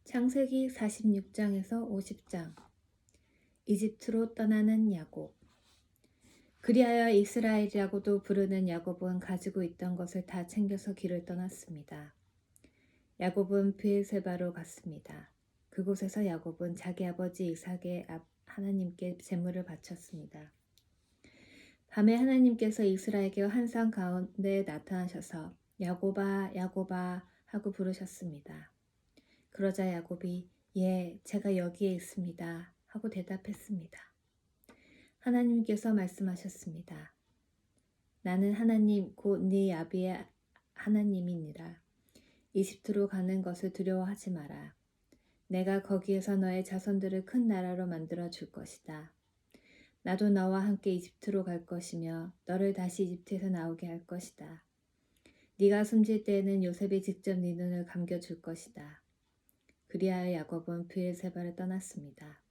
창세기 46장에서 50장. 이집트로 떠나는 야곱. 그리하여 이스라엘이라고도 부르는 야곱은 가지고 있던 것을 다 챙겨서 길을 떠났습니다. 야곱은 브엘세바로 갔습니다. 그곳에서 야곱은 자기 아버지 이삭의 하나님께 제물을 바쳤습니다. 밤에 하나님께서 이스라엘에게 환상 가운데 나타나셔서 야곱아 야곱아 하고 부르셨습니다. 그러자 야곱이 예, 제가 여기에 있습니다 하고 대답했습니다. 하나님께서 말씀하셨습니다. 나는 하나님 곧 네 아비의 하나님이니라. 이집트로 가는 것을 두려워하지 마라. 내가 거기에서 너의 자손들을 큰 나라로 만들어 줄 것이다. 나도 너와 함께 이집트로 갈 것이며 너를 다시 이집트에서 나오게 할 것이다. 네가 숨질 때에는 요셉이 직접 네 눈을 감겨줄 것이다. 그리하여 야곱은 브엘세바를 떠났습니다.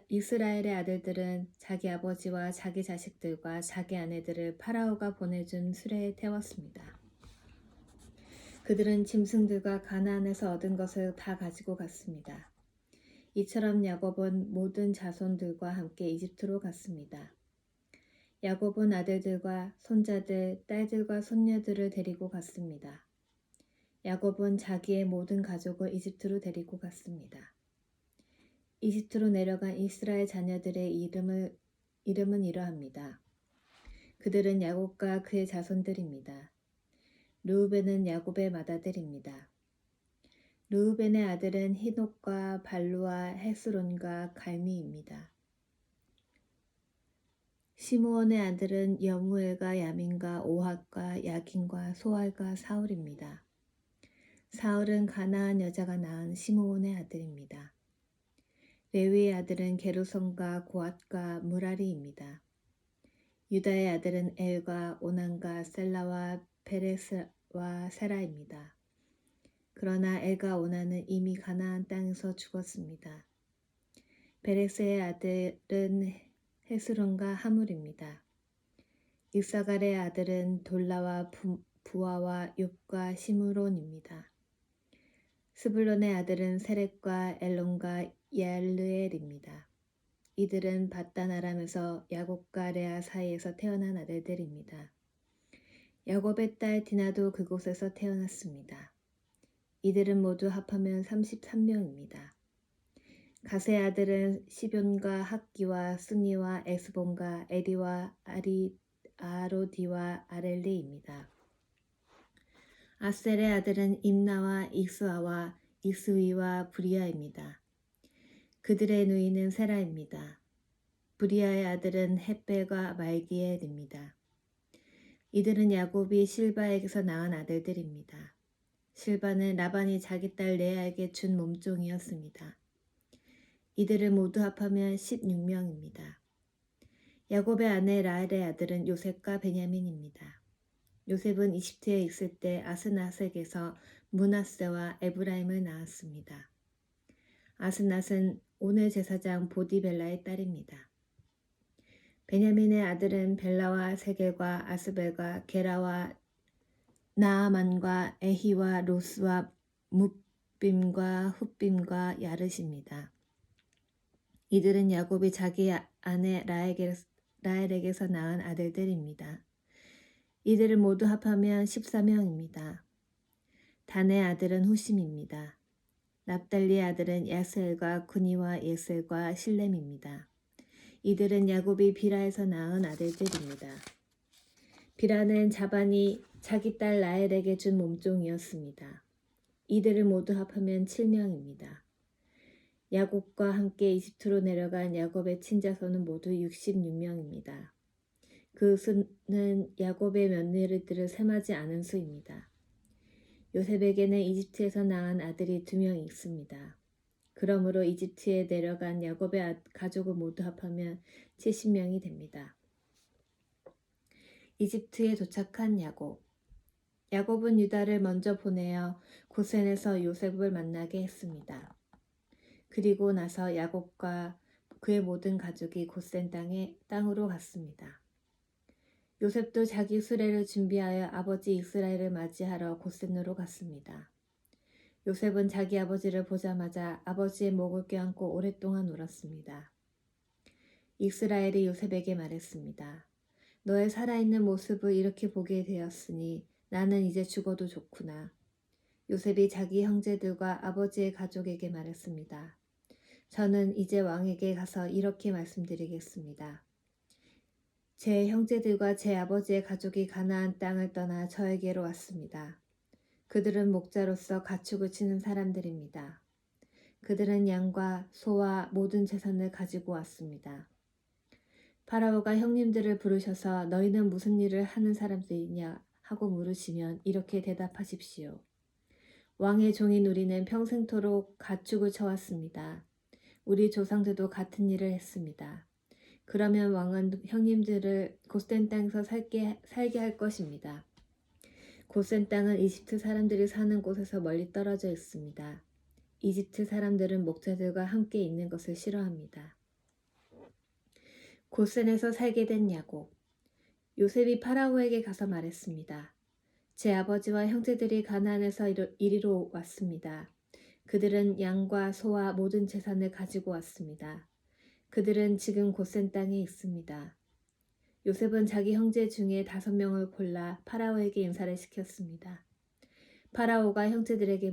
이스라엘의 아들들은 자기 아버지와 자기 자식들과 자기 아내들을 파라오가 보내준 수레에 태웠습니다. 그들은 짐승들과 가나안에서 얻은 것을 다 가지고 갔습니다. 이처럼 야곱은 모든 자손들과 함께 이집트로 갔습니다. 야곱은 아들들과 손자들, 딸들과 손녀들을 데리고 갔습니다. 야곱은 자기의 모든 가족을 이집트로 데리고 갔습니다. 이집트로 내려간 이스라엘 자녀들의 이름은 이러합니다. 그들은 야곱과 그의 자손들입니다. 르우벤은 야곱의 맏아들입니다. 르우벤의 아들은 히녹과 발루와 헤스론과 갈미입니다. 시므온의 아들은 여무엘과 야민과 오핫과 야긴과 소알과 사울입니다. 사울은 가나안 여자가 낳은 시므온의 아들입니다. 레위의 아들은 게르손과 고앗과 무라리입니다. 유다의 아들은 엘과 오난과 셀라와 베레스와 세라입니다. 그러나 엘과 오난은 이미 가나안 땅에서 죽었습니다. 베레스의 아들은 헤스론과 하물입니다. 이사갈의 아들은 돌라와 부아와 욥과 시므론입니다. 스불론의 아들은 세렉과 엘론과 얄르엘입니다. 이들은 바단 아람에서 야곱과 레아 사이에서 태어난 아들들입니다. 야곱의 딸 디나도 그곳에서 태어났습니다. 이들은 모두 합하면 33명입니다. 가세의 아들은 시뵐과 학기와 수니와 에스본과 에디와 아로디와 아렐리입니다. 아셀의 아들은 임나와 이스아와 이스위와 브리아입니다. 그들의 누이는 세라입니다. 브리아의 아들은 헷벨과 말기엘입니다. 이들은 야곱이 실바에게서 낳은 아들들입니다. 실바는 라반이 자기 딸 레아에게 준 몸종이었습니다. 이들을 모두 합하면 16명입니다. 야곱의 아내 라헬의 아들은 요셉과 베냐민입니다. 요셉은 이집트에 있을 때 아스낫에게서 므낫세와 에브라임을 낳았습니다. 아스낫은 오늘 제사장 보디벨라의 딸입니다. 베냐민의 아들은 벨라와 세겔과 아스벨과 게라와 나아만과 에히와 로스와 뭇빔과 훗빔과 야르시입니다. 이들은 야곱이 자기 아내 라헬에게서 낳은 아들들입니다. 이들을 모두 합하면 14명입니다. 단의 아들은 후심입니다. 납달리의 아들은 야스엘과 구니와 예셀과 실렘입니다. 이들은 야곱이 비라에서 낳은 아들들입니다. 비라는 자반이 자기 딸 라헬에게 준 몸종이었습니다. 이들을 모두 합하면 7명입니다. 야곱과 함께 이집트로 내려간 야곱의 친자손은 모두 66명입니다. 그 수는 야곱의 며느리들을 셈하지 않은 수입니다. 요셉에게는 이집트에서 낳은 아들이 2명이 있습니다. 그러므로 이집트에 내려간 야곱의 가족을 모두 합하면 70명이 됩니다. 이집트에 도착한 야곱. 야곱은 유다를 먼저 보내어 고센에서 요셉을 만나게 했습니다. 그리고 나서 야곱과 그의 모든 가족이 고센 땅으로 갔습니다. 요셉도 자기 수레를 준비하여 아버지 이스라엘을 맞이하러 고센으로 갔습니다. 요셉은 자기 아버지를 보자마자 아버지의 목을 껴안고 오랫동안 울었습니다. 이스라엘이 요셉에게 말했습니다. 너의 살아있는 모습을 이렇게 보게 되었으니 나는 이제 죽어도 좋구나. 요셉이 자기 형제들과 아버지의 가족에게 말했습니다. 저는 이제 왕에게 가서 이렇게 말씀드리겠습니다. 제 형제들과 제 아버지의 가족이 가나안 땅을 떠나 저에게로 왔습니다. 그들은 목자로서 가축을 치는 사람들입니다. 그들은 양과 소와 모든 재산을 가지고 왔습니다. 파라오가 형님들을 부르셔서 너희는 무슨 일을 하는 사람들이냐 하고 물으시면 이렇게 대답하십시오. 왕의 종인 우리는 평생토록 가축을 쳐왔습니다. 우리 조상들도 같은 일을 했습니다. 그러면 왕은 형님들을 곧센 땅에서 살게 할 것입니다. 곧센 땅은 이집트 사람들이 사는 곳에서 멀리 떨어져 있습니다. 이집트 사람들은 목자들과 함께 있는 것을 싫어합니다. 곧센에서 살게 된 야곱. 요셉이 파라오에게 가서 말했습니다. 제 아버지와 형제들이 가나안에서 이리로 왔습니다. 그들은 양과 소와 모든 재산을 가지고 왔습니다. 그들은 지금 곧센 땅에 있습니다. 요셉은 자기 형제 중에 5명을 골라 파라오에게 인사를 시켰습니다. 파라오가 형제들에게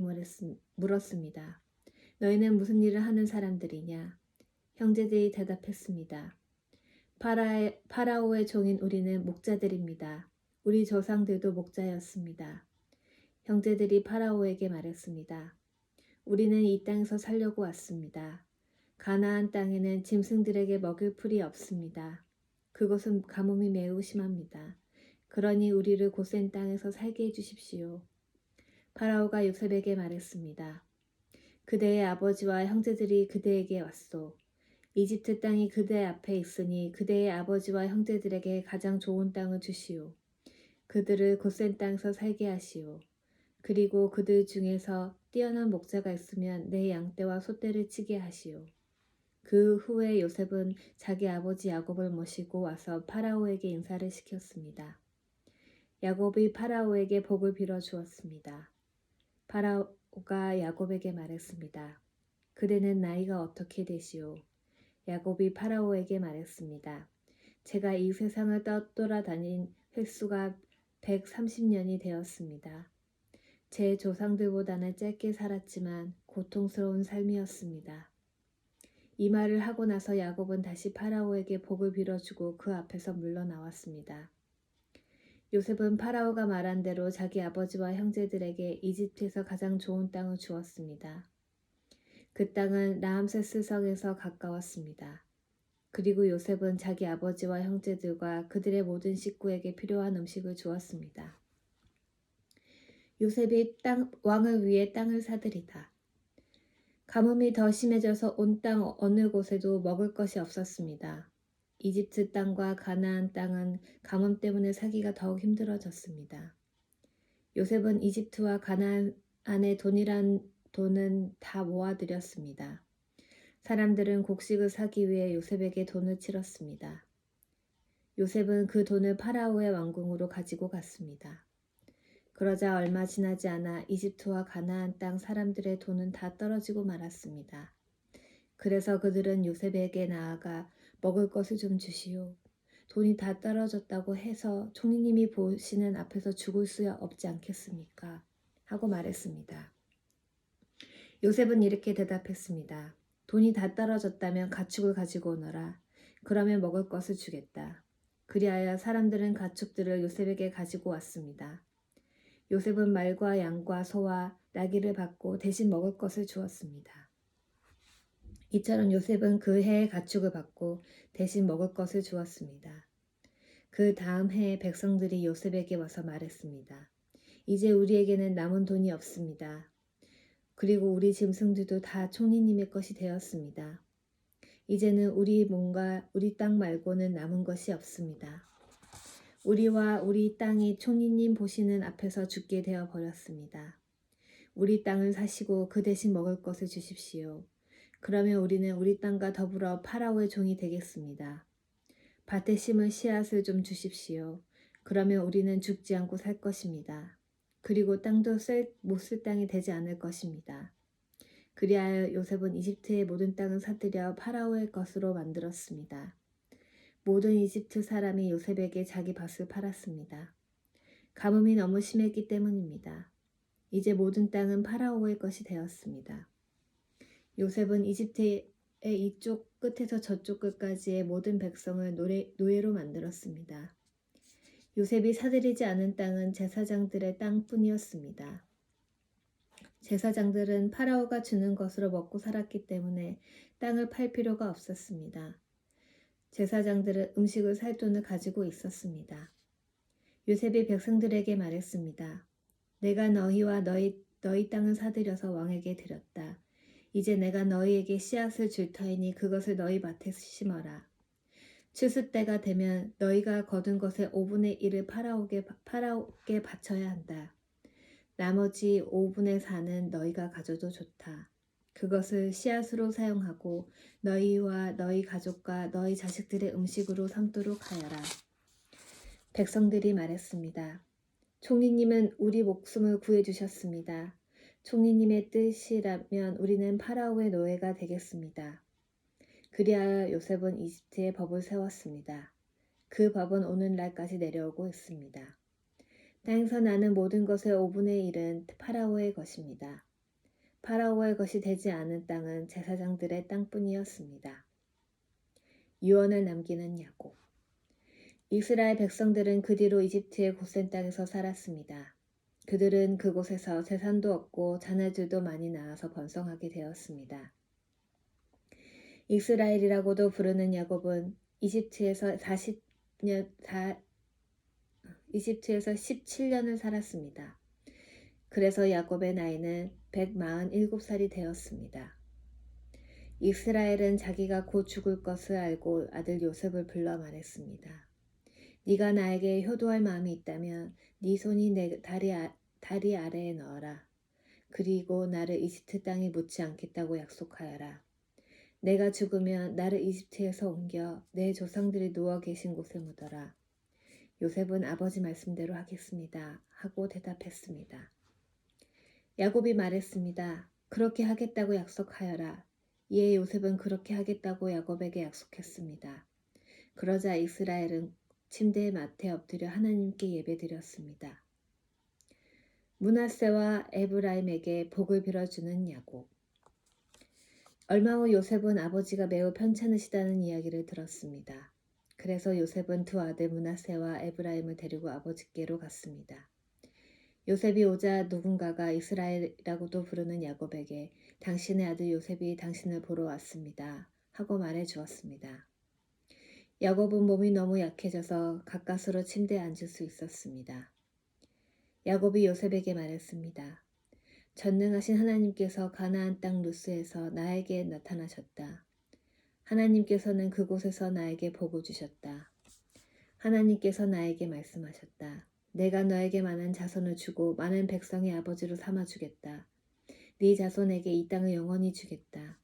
물었습니다. 너희는 무슨 일을 하는 사람들이냐? 형제들이 대답했습니다. 파라오의 종인 우리는 목자들입니다. 우리 조상들도 목자였습니다. 형제들이 파라오에게 말했습니다. 우리는 이 땅에서 살려고 왔습니다. 가나안 땅에는 짐승들에게 먹을 풀이 없습니다. 그곳은 가뭄이 매우 심합니다. 그러니 우리를 곧센 땅에서 살게 해주십시오. 파라오가 요셉에게 말했습니다. 그대의 아버지와 형제들이 그대에게 왔소. 이집트 땅이 그대 앞에 있으니 그대의 아버지와 형제들에게 가장 좋은 땅을 주시오. 그들을 곧센 땅에서 살게 하시오. 그리고 그들 중에서 뛰어난 목자가 있으면 내 양떼와 소떼를 치게 하시오. 그 후에 요셉은 자기 아버지 야곱을 모시고 와서 파라오에게 인사를 시켰습니다. 야곱이 파라오에게 복을 빌어 주었습니다. 파라오가 야곱에게 말했습니다. 그대는 나이가 어떻게 되시오? 야곱이 파라오에게 말했습니다. 제가 이 세상을 떠돌아다닌 횟수가 130년이 되었습니다. 제 조상들보다는 짧게 살았지만 고통스러운 삶이었습니다. 이 말을 하고 나서 야곱은 다시 파라오에게 복을 빌어주고 그 앞에서 물러나왔습니다. 요셉은 파라오가 말한 대로 자기 아버지와 형제들에게 이집트에서 가장 좋은 땅을 주었습니다. 그 땅은 라암세스 성에서 가까웠습니다. 그리고 요셉은 자기 아버지와 형제들과 그들의 모든 식구에게 필요한 음식을 주었습니다. 요셉이 왕을 위해 땅을 사들이다. 가뭄이 더 심해져서 온 땅 어느 곳에도 먹을 것이 없었습니다. 이집트 땅과 가나안 땅은 가뭄 때문에 살기가 더욱 힘들어졌습니다. 요셉은 이집트와 가나안의 돈은 다 모아들였습니다. 사람들은 곡식을 사기 위해 요셉에게 돈을 치렀습니다. 요셉은 그 돈을 파라오의 왕궁으로 가지고 갔습니다. 그러자 얼마 지나지 않아 이집트와 가나안 땅 사람들의 돈은 다 떨어지고 말았습니다. 그래서 그들은 요셉에게 나아가 먹을 것을 좀 주시오. 돈이 다 떨어졌다고 해서 총리님이 보시는 앞에서 죽을 수 없지 않겠습니까? 하고 말했습니다. 요셉은 이렇게 대답했습니다. 돈이 다 떨어졌다면 가축을 가지고 오너라. 그러면 먹을 것을 주겠다. 그리하여 사람들은 가축들을 요셉에게 가지고 왔습니다. 요셉은 말과 양과 소와 나귀를 받고 대신 먹을 것을 주었습니다. 이처럼 요셉은 그 해의 가축을 받고 대신 먹을 것을 주었습니다. 그 다음 해에 백성들이 요셉에게 와서 말했습니다. 이제 우리에게는 남은 돈이 없습니다. 그리고 우리 짐승들도 다 총리님의 것이 되었습니다. 이제는 우리 땅 말고는 남은 것이 없습니다. 우리와 우리 땅이 총리님 보시는 앞에서 죽게 되어 버렸습니다. 우리 땅을 사시고 그 대신 먹을 것을 주십시오. 그러면 우리는 우리 땅과 더불어 파라오의 종이 되겠습니다. 밭에 심을 씨앗을 좀 주십시오. 그러면 우리는 죽지 않고 살 것입니다. 그리고 땅도 못 쓸 땅이 되지 않을 것입니다. 그리하여 요셉은 이집트의 모든 땅을 사들여 파라오의 것으로 만들었습니다. 모든 이집트 사람이 요셉에게 자기 밭을 팔았습니다. 가뭄이 너무 심했기 때문입니다. 이제 모든 땅은 파라오의 것이 되었습니다. 요셉은 이집트의 이쪽 끝에서 저쪽 끝까지의 모든 백성을 노예로 만들었습니다. 요셉이 사들이지 않은 땅은 제사장들의 땅뿐이었습니다. 제사장들은 파라오가 주는 것으로 먹고 살았기 때문에 땅을 팔 필요가 없었습니다. 제사장들은 음식을 살 돈을 가지고 있었습니다. 요셉이 백성들에게 말했습니다. 내가 너희와 너희 땅을 사들여서 왕에게 드렸다. 이제 내가 너희에게 씨앗을 줄 터이니 그것을 너희 밭에 심어라. 추수 때가 되면 너희가 거둔 것의 5분의 1을 파라오께 바쳐야 한다. 나머지 5분의 4는 너희가 가져도 좋다. 그것을 씨앗으로 사용하고 너희와 너희 가족과 너희 자식들의 음식으로 삼도록 하여라. 백성들이 말했습니다. 총리님은 우리 목숨을 구해주셨습니다. 총리님의 뜻이라면 우리는 파라오의 노예가 되겠습니다. 그리하여 요셉은 이집트에 법을 세웠습니다. 그 법은 오늘날까지 내려오고 있습니다. 땅에서 나는 모든 것의 5분의 1은 파라오의 것입니다. 파라오의 것이 되지 않은 땅은 제사장들의 땅뿐이었습니다. 유언을 남기는 야곱. 이스라엘 백성들은 그 뒤로 이집트의 고센 땅에서 살았습니다. 그들은 그곳에서 재산도 얻고 자녀들도 많이 낳아서 번성하게 되었습니다. 이스라엘이라고도 부르는 야곱은 이집트에서 17년을 살았습니다. 그래서 야곱의 나이는 147살이 되었습니다. 이스라엘은 자기가 곧 죽을 것을 알고 아들 요셉을 불러 말했습니다. 네가 나에게 효도할 마음이 있다면 네 손이 내 다리 아래에 넣어라. 그리고 나를 이집트 땅에 묻지 않겠다고 약속하여라. 내가 죽으면 나를 이집트에서 옮겨 내 조상들이 누워 계신 곳에 묻어라. 요셉은 아버지 말씀대로 하겠습니다. 하고 대답했습니다. 야곱이 말했습니다. 그렇게 하겠다고 약속하여라. 이에 요셉은 그렇게 하겠다고 야곱에게 약속했습니다. 그러자 이스라엘은 침대에 맡에 엎드려 하나님께 예배드렸습니다. 므낫세와 에브라임에게 복을 빌어주는 야곱. 얼마 후 요셉은 아버지가 매우 편찮으시다는 이야기를 들었습니다. 그래서 요셉은 두 아들 므낫세와 에브라임을 데리고 아버지께로 갔습니다. 요셉이 오자 누군가가 이스라엘이라고도 부르는 야곱에게 당신의 아들 요셉이 당신을 보러 왔습니다. 하고 말해 주었습니다. 야곱은 몸이 너무 약해져서 가까스로 침대에 앉을 수 있었습니다. 야곱이 요셉에게 말했습니다. 전능하신 하나님께서 가나안 땅 루스에서 나에게 나타나셨다. 하나님께서는 그곳에서 나에게 복을 주셨다. 하나님께서 나에게 말씀하셨다. 내가 너에게 많은 자손을 주고 많은 백성의 아버지로 삼아주겠다. 네 자손에게 이 땅을 영원히 주겠다.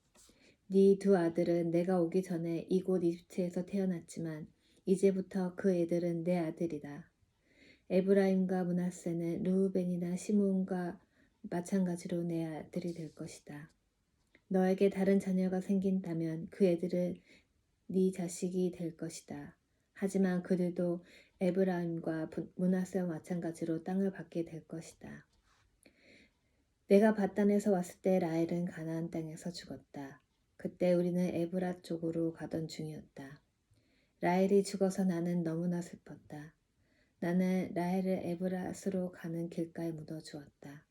네 두 아들은 내가 오기 전에 이곳 이집트에서 태어났지만 이제부터 그 애들은 내 아들이다. 에브라임과 므낫세는 르우벤이나 시므온과 마찬가지로 내 아들이 될 것이다. 너에게 다른 자녀가 생긴다면 그 애들은 네 자식이 될 것이다. 하지만 그들도 에브라임과 므낫세와 마찬가지로 땅을 받게 될 것이다. 내가 바단에서 왔을 때 라헬은 가나안 땅에서 죽었다. 그때 우리는 에브라 쪽으로 가던 중이었다. 라헬이 죽어서 나는 너무나 슬펐다. 나는 라헬을 에브랏으로 가는 길가에 묻어주었다.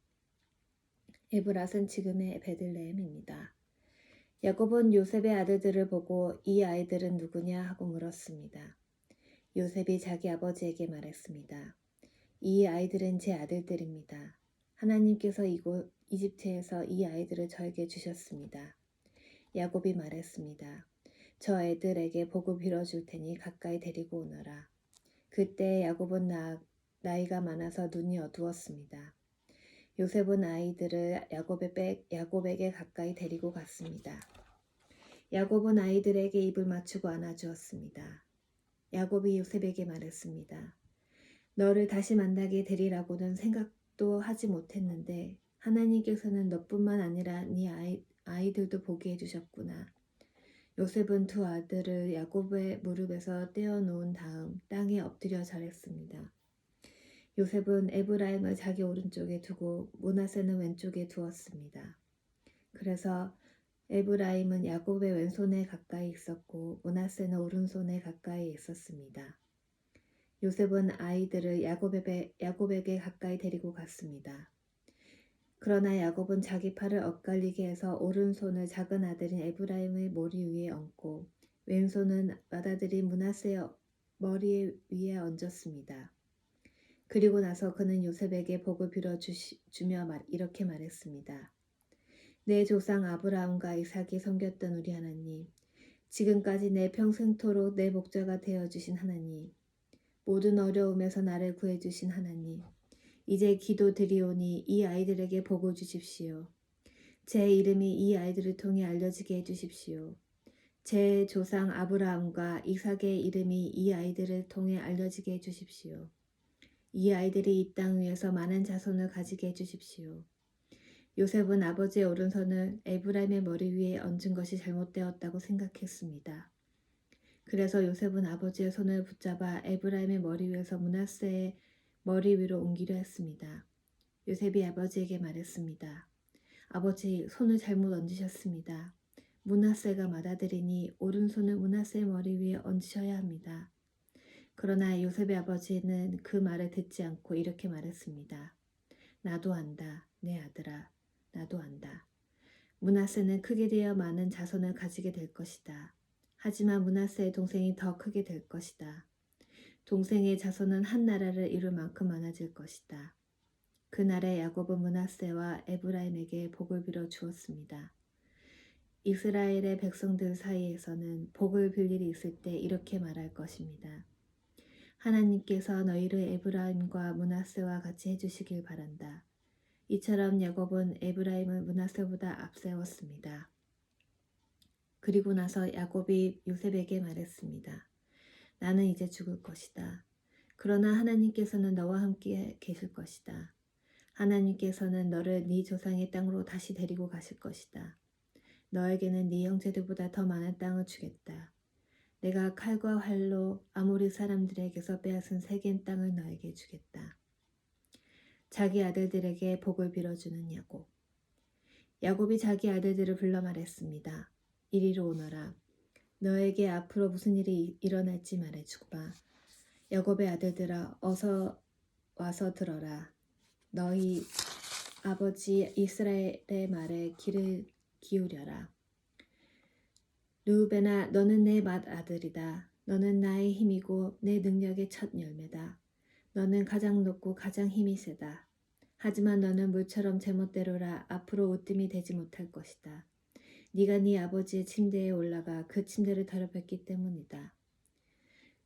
에브랏은 지금의 베들레헴입니다. 야곱은 요셉의 아들들을 보고 이 아이들은 누구냐 하고 물었습니다. 요셉이 자기 아버지에게 말했습니다. 이 아이들은 제 아들들입니다. 하나님께서 이곳 이집트에서 이 아이들을 저에게 주셨습니다. 야곱이 말했습니다. 저 애들에게 복을 빌어줄 테니 가까이 데리고 오너라. 그때 야곱은 나이가 많아서 눈이 어두웠습니다. 요셉은 아이들을 야곱에게 가까이 데리고 갔습니다. 야곱은 아이들에게 입을 맞추고 안아주었습니다. 야곱이 요셉에게 말했습니다. 너를 다시 만나게 되리라고는 도 하지 못했는데 하나님께서는 너뿐만 아니라 네 아이들도 보게 해주셨구나. 요셉은 두 아들을 야곱의 무릎에서 떼어놓은 다음 땅에 엎드려 절했습니다. 요셉은 에브라임을 자기 오른쪽에 두고 므낫세는 왼쪽에 두었습니다. 그래서 에브라임은 야곱의 왼손에 가까이 있었고 므낫세는 오른손에 가까이 있었습니다. 요셉은 아이들을 야곱에게 가까이 데리고 갔습니다. 그러나 야곱은 자기 팔을 엇갈리게 해서 오른손을 작은 아들인 에브라임의 머리 위에 얹고 왼손은 맏아들인 므낫세의 머리 위에 얹었습니다. 그리고 나서 그는 요셉에게 복을 빌어주며 이렇게 말했습니다. 내 조상 아브라함과 이삭이 섬겼던 우리 하나님, 지금까지 내 평생토록 내 목자가 되어주신 하나님, 모든 어려움에서 나를 구해주신 하나님, 이제 기도드리오니 이 아이들에게 복을 주십시오. 제 이름이 이 아이들을 통해 알려지게 해주십시오. 제 조상 아브라함과 이삭의 이름이 이 아이들을 통해 알려지게 해주십시오. 이 아이들이 이 땅 위에서 많은 자손을 가지게 해주십시오. 요셉은 아버지의 오른손을 에브라임의 머리 위에 얹은 것이 잘못되었다고 생각했습니다. 그래서 요셉은 아버지의 손을 붙잡아 에브라임의 머리 위에서 므낫세의 머리 위로 옮기려 했습니다. 요셉이 아버지에게 말했습니다. 아버지, 손을 잘못 얹으셨습니다. 므낫세가 맏아들이니 오른손을 므낫세의 머리 위에 얹으셔야 합니다. 그러나 요셉의 아버지는 그 말을 듣지 않고 이렇게 말했습니다. 나도 안다, 내 아들아, 나도 안다. 므낫세는 크게 되어 많은 자손을 가지게 될 것이다. 하지만 므낫세의 동생이 더 크게 될 것이다. 동생의 자손은 한 나라를 이룰 만큼 많아질 것이다. 그날에 야곱은 므낫세와 에브라임에게 복을 빌어 주었습니다. 이스라엘의 백성들 사이에서는 복을 빌 일이 있을 때 이렇게 말할 것입니다. 하나님께서 너희를 에브라임과 므낫세와 같이 해주시길 바란다. 이처럼 야곱은 에브라임을 므낫세보다 앞세웠습니다. 그리고 나서 야곱이 요셉에게 말했습니다. 나는 이제 죽을 것이다. 그러나 하나님께서는 너와 함께 계실 것이다. 하나님께서는 너를 네 조상의 땅으로 다시 데리고 가실 것이다. 너에게는 네 형제들보다 더 많은 땅을 주겠다. 내가 칼과 활로 아모리 사람들에게서 빼앗은 세겜 땅을 너에게 주겠다. 자기 아들들에게 복을 빌어주는 야곱. 야곱이 자기 아들들을 불러 말했습니다. 이리로 오너라. 너에게 앞으로 무슨 일이 일어날지 말해주마. 야곱의 아들들아, 어서 와서 들어라. 너희 아버지 이스라엘의 말에 귀를 기울여라. 르우벤아, 너는 내 맏아들이다. 너는 나의 힘이고 내 능력의 첫 열매다. 너는 가장 높고 가장 힘이 세다. 하지만 너는 물처럼 제멋대로라. 앞으로 으뜸이 되지 못할 것이다. 네가 네 아버지의 침대에 올라가 그 침대를 더럽혔기 때문이다.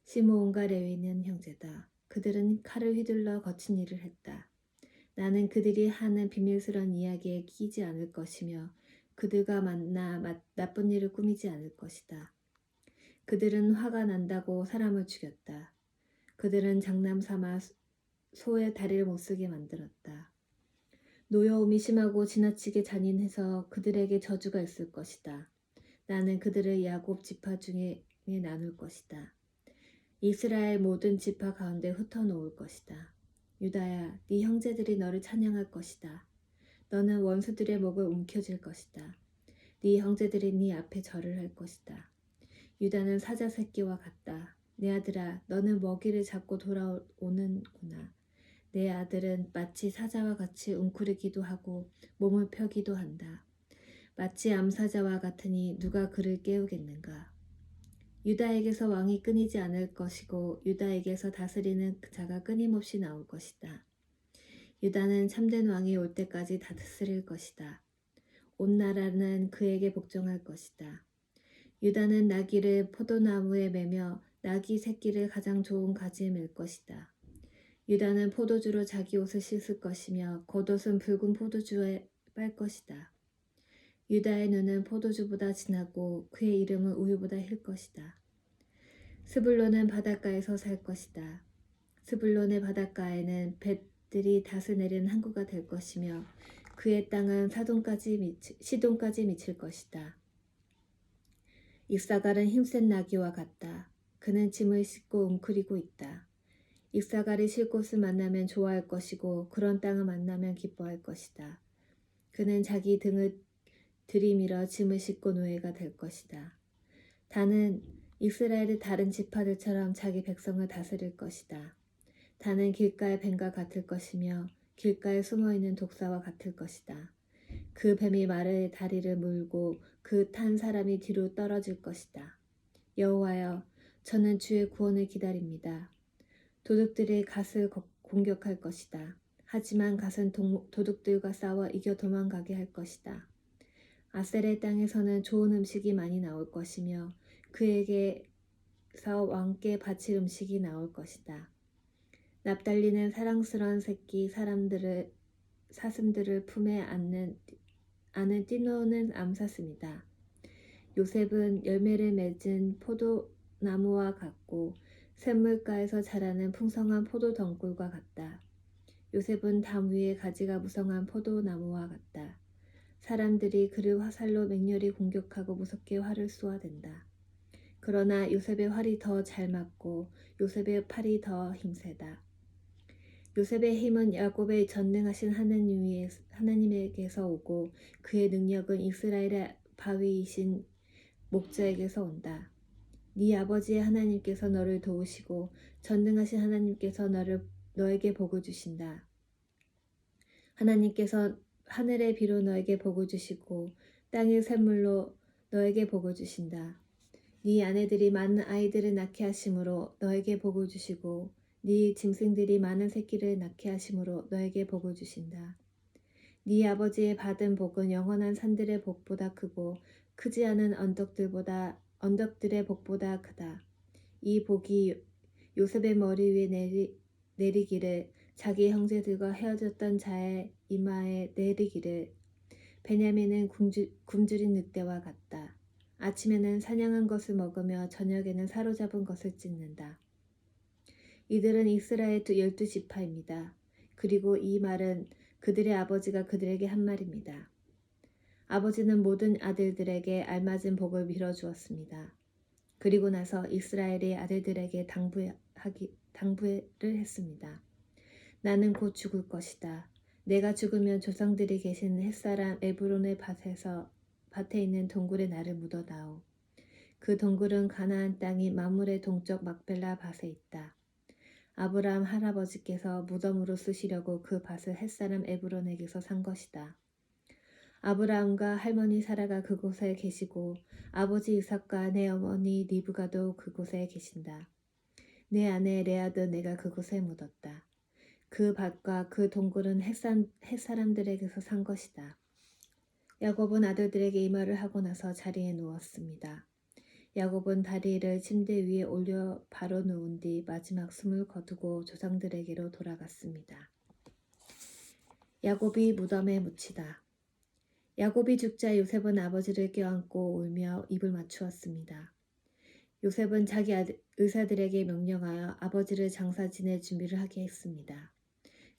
시므온과 레위는 형제다. 그들은 칼을 휘둘러 거친 일을 했다. 나는 그들이 하는 비밀스러운 이야기에 끼지 않을 것이며 그들과 만나 나쁜 일을 꾸미지 않을 것이다. 그들은 화가 난다고 사람을 죽였다. 그들은 장남 삼아 소의 다리를 못쓰게 만들었다. 노여움이 심하고 지나치게 잔인해서 그들에게 저주가 있을 것이다. 나는 그들을 야곱 지파 중에 나눌 것이다. 이스라엘 모든 지파 가운데 흩어놓을 것이다. 유다야, 네 형제들이 너를 찬양할 것이다. 너는 원수들의 목을 움켜쥘 것이다. 네 형제들이 네 앞에 절을 할 것이다. 유다는 사자 새끼와 같다. 내 아들아, 너는 먹이를 잡고 돌아오는구나. 내 아들은 마치 사자와 같이 웅크리기도 하고 몸을 펴기도 한다. 마치 암사자와 같으니 누가 그를 깨우겠는가. 유다에게서 왕이 끊이지 않을 것이고 유다에게서 다스리는 자가 끊임없이 나올 것이다. 유다는 참된 왕이 올 때까지 다스릴 것이다. 온 나라는 그에게 복종할 것이다. 유다는 나귀를 포도나무에 매며 나귀 새끼를 가장 좋은 가지에 맬 것이다. 유다는 포도주로 자기 옷을 씻을 것이며 겉옷은 붉은 포도주에 빨 것이다. 유다의 눈은 포도주보다 진하고 그의 이름은 우유보다 힐 것이다. 스불론은 바닷가에서 살 것이다. 스불론의 바닷가에는 사람들이 다스내는 항구가 될 것이며 그의 땅은 시돈까지 미칠 것이다. 익사갈은 힘센 나귀와 같다. 그는 짐을 싣고 웅크리고 있다. 익사갈이 쉴 곳을 만나면 좋아할 것이고 그런 땅을 만나면 기뻐할 것이다. 그는 자기 등을 들이밀어 짐을 싣고 노예가 될 것이다. 다는 이스라엘의 다른 지파들처럼 자기 백성을 다스릴 것이다. 다는 길가의 뱀과 같을 것이며 길가에 숨어있는 독사와 같을 것이다. 그 뱀이 말의 다리를 물고 그 탄 사람이 뒤로 떨어질 것이다. 여호와여, 저는 주의 구원을 기다립니다. 도둑들이 갓을 공격할 것이다. 하지만 갓은 도둑들과 싸워 이겨 도망가게 할 것이다. 아셀의 땅에서는 좋은 음식이 많이 나올 것이며 그에게서 왕께 바칠 음식이 나올 것이다. 납달리는 사랑스러운 새끼 사슴들을 품에 안는 뛰노는 암사슴이다. 요셉은 열매를 맺은 포도나무와 같고 샘물가에서 자라는 풍성한 포도 덩굴과 같다. 요셉은 담 위에 가지가 무성한 포도나무와 같다. 사람들이 그를 화살로 맹렬히 공격하고 무섭게 활을 쏘아댄다. 그러나 요셉의 활이 더 잘 맞고 요셉의 팔이 더 힘세다. 요셉의 힘은 야곱의 전능하신 하나님에게서 오고 그의 능력은 이스라엘의 바위이신 목자에게서 온다. 네 아버지의 하나님께서 너를 도우시고 전능하신 하나님께서 너에게 복을 주신다. 하나님께서 하늘의 비로 너에게 복을 주시고 땅의 샘물로 너에게 복을 주신다. 네 아내들이 많은 아이들을 낳게 하심으로 너에게 복을 주시고 네 짐승들이 많은 새끼를 낳게 하심으로 너에게 복을 주신다. 네 아버지의 받은 복은 영원한 산들의 복보다 크고 크지 않은 언덕들의 복보다 크다. 이 복이 요셉의 머리 위에 내리기를 자기 형제들과 헤어졌던 자의 이마에 내리기를 베냐민은 굶주린 늑대와 같다. 아침에는 사냥한 것을 먹으며 저녁에는 사로잡은 것을 찢는다. 이들은 이스라엘 12지파입니다. 그리고 이 말은 그들의 아버지가 그들에게 한 말입니다. 아버지는 모든 아들들에게 알맞은 복을 빌어주었습니다. 그리고 나서 이스라엘의 아들들에게 당부를 했습니다. 나는 곧 죽을 것이다. 내가 죽으면 조상들이 계신 햇사람 에브론의 밭에 있는 동굴에 나를 묻어다오. 그 동굴은 가나안 땅이 마물의 동쪽 막벨라 밭에 있다. 아브라함 할아버지께서 무덤으로 쓰시려고 그 밭을 햇사람 에브론에게서 산 것이다. 아브라함과 할머니 사라가 그곳에 계시고 아버지 이삭과 내 어머니 리브가도 그곳에 계신다. 내 아내 레아도 내가 그곳에 묻었다. 그 밭과 그 동굴은 햇사람들에게서 산 것이다. 야곱은 아들들에게 이 말을 하고 나서 자리에 누웠습니다. 야곱은 다리를 침대 위에 올려 바로 누운 뒤 마지막 숨을 거두고 조상들에게로 돌아갔습니다. 야곱이 무덤에 묻히다. 야곱이 죽자 요셉은 아버지를 껴안고 울며 입을 맞추었습니다. 요셉은 자기 의사들에게 명령하여 아버지를 장사 지낼 준비를 하게 했습니다.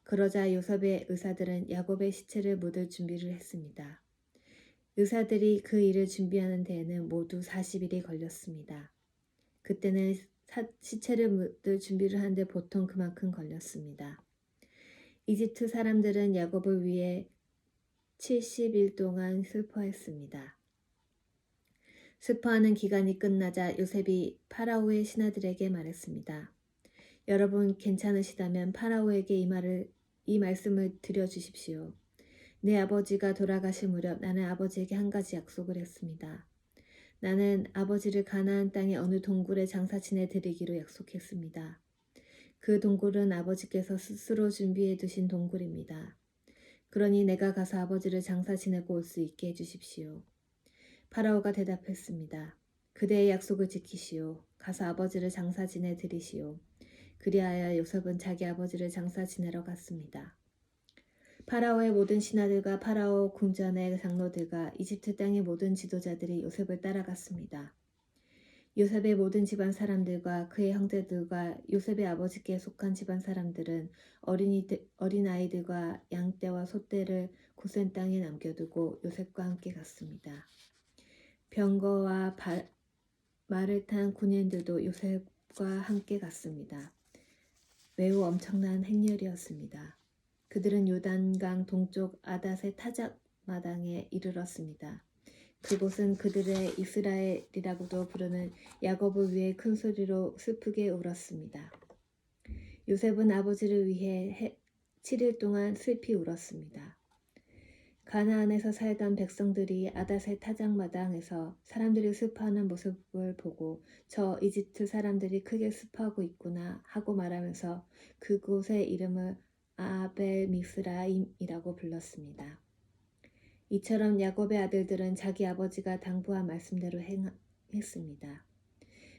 그러자 요셉의 의사들은 야곱의 시체를 묻을 준비를 했습니다. 의사들이 그 일을 준비하는 데에는 모두 40일이 걸렸습니다. 그때는 시체를 묻을 준비를 하는데 보통 그만큼 걸렸습니다. 이집트 사람들은 야곱을 위해 70일 동안 슬퍼했습니다. 슬퍼하는 기간이 끝나자 요셉이 파라오의 신하들에게 말했습니다. 여러분 괜찮으시다면 파라오에게 이 말씀을 드려주십시오. 내 아버지가 돌아가실 무렵 나는 아버지에게 한 가지 약속을 했습니다. 나는 아버지를 가나안 땅의 어느 동굴에 장사 지내드리기로 약속했습니다. 그 동굴은 아버지께서 스스로 준비해 두신 동굴입니다. 그러니 내가 가서 아버지를 장사 지내고 올 수 있게 해주십시오. 파라오가 대답했습니다. 그대의 약속을 지키시오. 가서 아버지를 장사 지내드리시오. 그리하여 요셉은 자기 아버지를 장사 지내러 갔습니다. 파라오의 모든 신하들과 파라오 궁전의 장로들과 이집트 땅의 모든 지도자들이 요셉을 따라갔습니다. 요셉의 모든 집안 사람들과 그의 형제들과 요셉의 아버지께 속한 집안 사람들은 어린아이들과 양떼와 소떼를 고센 땅에 남겨두고 요셉과 함께 갔습니다. 병거와 말을 탄 군인들도 요셉과 함께 갔습니다. 매우 엄청난 행렬이었습니다. 그들은 요단강 동쪽 아닷의 타작 마당에 이르렀습니다. 그곳은 그들의 이스라엘이라고도 부르는 야곱을 위해 큰 소리로 슬프게 울었습니다. 요셉은 아버지를 위해 7일 동안 슬피 울었습니다. 가나안에서 살던 백성들이 아닷의 타작마당에서 사람들이 슬퍼하는 모습을 보고 저 이집트 사람들이 크게 슬퍼하고 있구나 하고 말하면서 그곳의 이름을 아벨 미스라임이라고 불렀습니다. 이처럼 야곱의 아들들은 자기 아버지가 당부한 말씀대로 행했습니다.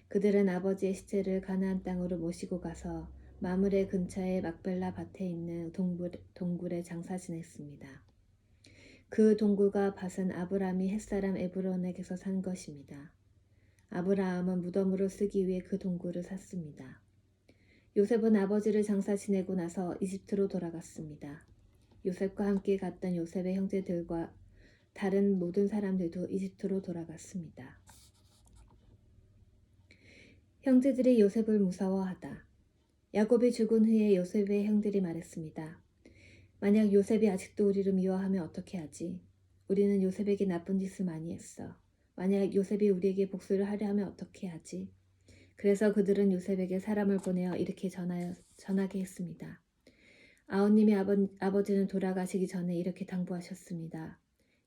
그들은 아버지의 시체를 가나안 땅으로 모시고 가서 마므레 근처의 막벨라 밭에 있는 동굴에 장사 지냈습니다. 그 동굴과 밭은 아브라함이 햇사람 에브론에게서 산 것입니다. 아브라함은 무덤으로 쓰기 위해 그 동굴을 샀습니다. 요셉은 아버지를 장사 지내고 나서 이집트로 돌아갔습니다. 요셉과 함께 갔던 요셉의 형제들과 다른 모든 사람들도 이집트로 돌아갔습니다. 형제들이 요셉을 무서워하다. 야곱이 죽은 후에 요셉의 형들이 말했습니다. 만약 요셉이 아직도 우리를 미워하면 어떻게 하지? 우리는 요셉에게 나쁜 짓을 많이 했어. 만약 요셉이 우리에게 복수를 하려 하면 어떻게 하지? 그래서 그들은 요셉에게 사람을 보내어 이렇게 전하게 했습니다. 아우님의 아버지는 돌아가시기 전에 이렇게 당부하셨습니다.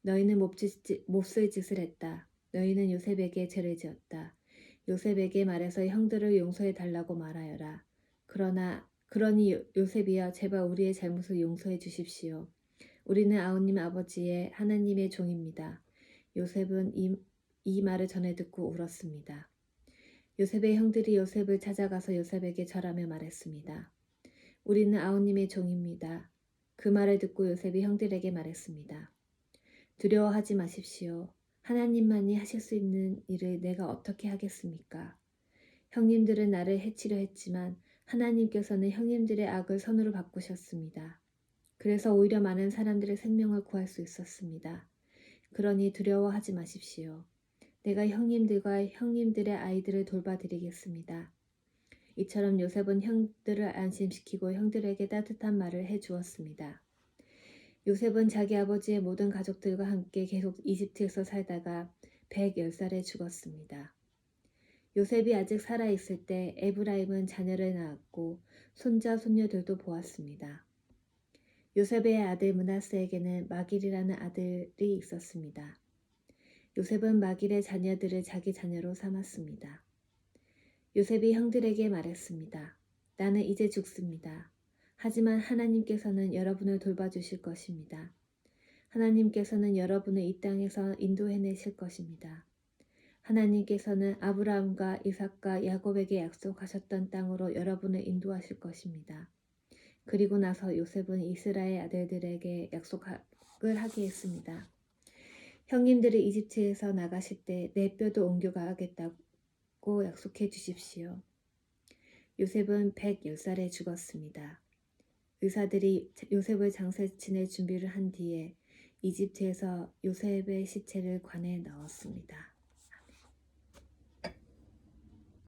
너희는 몹쓸 짓을 했다. 너희는 요셉에게 죄를 지었다. 요셉에게 말해서 형들을 용서해 달라고 말하여라. 그러니 요셉이여 제발 우리의 잘못을 용서해 주십시오. 우리는 아우님 아버지의 하나님의 종입니다. 요셉은 이 말을 전해 듣고 울었습니다. 요셉의 형들이 요셉을 찾아가서 요셉에게 절하며 말했습니다. 우리는 아우님의 종입니다. 그 말을 듣고 요셉이 형들에게 말했습니다. 두려워하지 마십시오. 하나님만이 하실 수 있는 일을 내가 어떻게 하겠습니까? 형님들은 나를 해치려 했지만 하나님께서는 형님들의 악을 선으로 바꾸셨습니다. 그래서 오히려 많은 사람들의 생명을 구할 수 있었습니다. 그러니 두려워하지 마십시오. 내가 형님들과 형님들의 아이들을 돌봐드리겠습니다. 이처럼 요셉은 형들을 안심시키고 형들에게 따뜻한 말을 해주었습니다. 요셉은 자기 아버지의 모든 가족들과 함께 계속 이집트에서 살다가 110살에 죽었습니다. 요셉이 아직 살아있을 때 에브라임은 자녀를 낳았고 손자 손녀들도 보았습니다. 요셉의 아들 므낫세에게는 마길이라는 아들이 있었습니다. 요셉은 마길의 자녀들을 자기 자녀로 삼았습니다. 요셉이 형들에게 말했습니다. 나는 이제 죽습니다. 하지만 하나님께서는 여러분을 돌봐주실 것입니다. 하나님께서는 여러분을 이 땅에서 인도해내실 것입니다. 하나님께서는 아브라함과 이삭과 야곱에게 약속하셨던 땅으로 여러분을 인도하실 것입니다. 그리고 나서 요셉은 이스라엘 아들들에게 약속을 하게 했습니다. 형님들이 이집트에서 나가실 때 내 뼈도 옮겨가겠다고 약속해 주십시오. 요셉은 110살에 죽었습니다. 의사들이 요셉을 장사에 지낼 준비를 한 뒤에 이집트에서 요셉의 시체를 관에 넣었습니다.